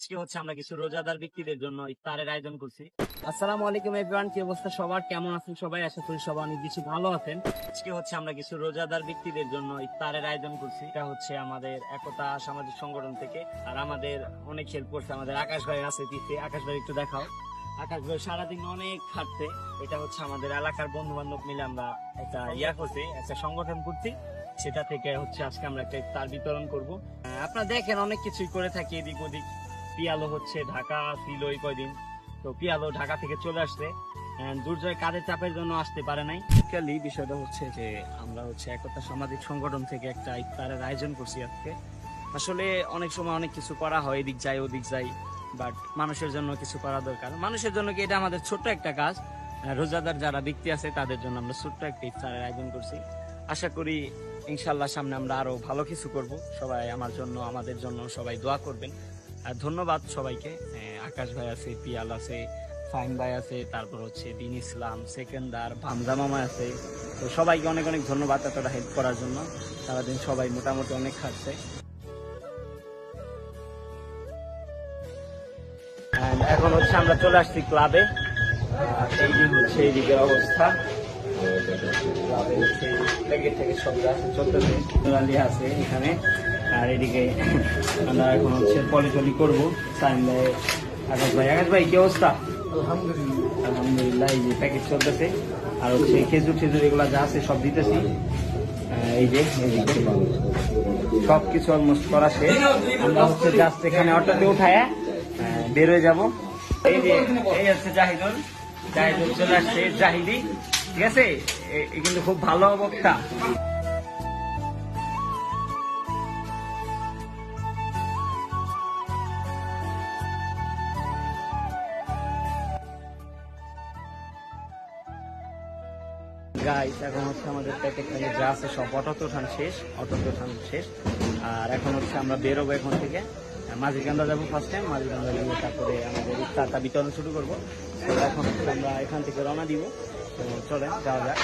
আজকে হচ্ছে আমরা কিছু রোজাদার ব্যক্তিদের জন্য ইফতারের আয়োজন করছি। আসসালামু আলাইকুম এভরিওয়ান, কি অবস্থা সবার, কেমন আছেন সবাই? আশা করি সবাই অনেক বেশি ভালো আছেন। আজকে হচ্ছে আমরা কিছু রোজাদার ব্যক্তিদের জন্য ইফতারের আয়োজন করছি। এটা হচ্ছে আমাদের একতা সামাজিক সংগঠন থেকে, আর আমাদের অনেক হেল্প করছে আমাদের আকাশ ভাই আছে পিছে। আকাশ ভাই একটু দেখাও। আকাশ ভাই সারাদিন অনেক খাটছে। এটা হচ্ছে আমাদের এলাকার বন্ধু বান্ধব মিলে আমরা একটা করছি, একটা সংগঠন করছি। সেটা থেকে হচ্ছে আজকে আমরা একটা ইফতার বিতরণ করব। আপনারা দেখেন অনেক কিছুই করে থাকি এদিক ওদিক। পিয়ালো হচ্ছে ঢাকা ছিল এই কয়দিন, তো পিয়ালো ঢাকা থেকে চলে আসছে। দুর্জয় কাজের চাপের জন্য আসতে পারে নাই। বিষয়টা হচ্ছে যে আমরা হচ্ছে একতা সামাজিক সংগঠন থেকে একটা ইফতারের আয়োজন করছি আজকে। আসলে অনেক সময় অনেক কিছু করা হয়, এদিক যাই ওদিক যাই, বাট মানুষের জন্য কিছু করা দরকার। মানুষের জন্য কি এটা আমাদের ছোট্ট একটা কাজ। রোজাদার যারা ব্যক্তি আছে তাদের জন্য আমরা ছোট্ট একটা ইফতারের আয়োজন করছি। আশা করি ইনশাল্লাহ সামনে আমরা আরো ভালো কিছু করব। সবাই আমার জন্য, আমাদের জন্য সবাই দোয়া করবেন। আর ধন্যবাদ সবাইকে। আকাশ ভাই আছে, পিয়াল আছে, ফাইন ভাই আছে, তারপর হচ্ছে দিন ইসলাম, সেকেন্দার, ভামজা মামা আছে। তো সবাইকে অনেক অনেক ধন্যবাদ এতটা হেল্প করার জন্য। সারাদিন সবাই মোটামুটি অনেক খাচ্ছে। এখন হচ্ছে আমরা চলে আসছি ক্লাবে। এই দিন হচ্ছে এইদিকে অবস্থা। আছে এখানে, আর এদিকে আমরা এখন হচ্ছে পলিটলি করবো। আকাশ ভাই কি অবস্থা? আলহামদুলিল্লাহ। এই যে প্যাকেট চলতেছে, আর হচ্ছে খেজুর টেজুর এগুলা যা আছে সব দিতেছি। এই যে সবকিছু অলমোস্ট করা শেষ। আমরা হচ্ছে জাস্ট এখানে অটোতে উঠায় বের হয়ে যাবো। এই যে এই হচ্ছে জাহিদুল চলে আসছে, জাহিদি, ঠিক আছে? কিন্তু খুব ভালো বক্তা। গাইস, এখন হচ্ছে আমাদের প্যাকেট থেকে যা আছে সব অটোতে ওঠানো শেষ। আর এখন হচ্ছে আমরা বেরোবো এখান থেকে। মাঝিকান্দা যাবো ফার্স্ট টাইম, মাঝিকান্দা যাবো, তারপরে আমাদের ইফতারটা বিতরণ শুরু করবো। তো এখন হচ্ছে আমরা এখান থেকে রওনা দিব। তো চলেন যাওয়া যাক।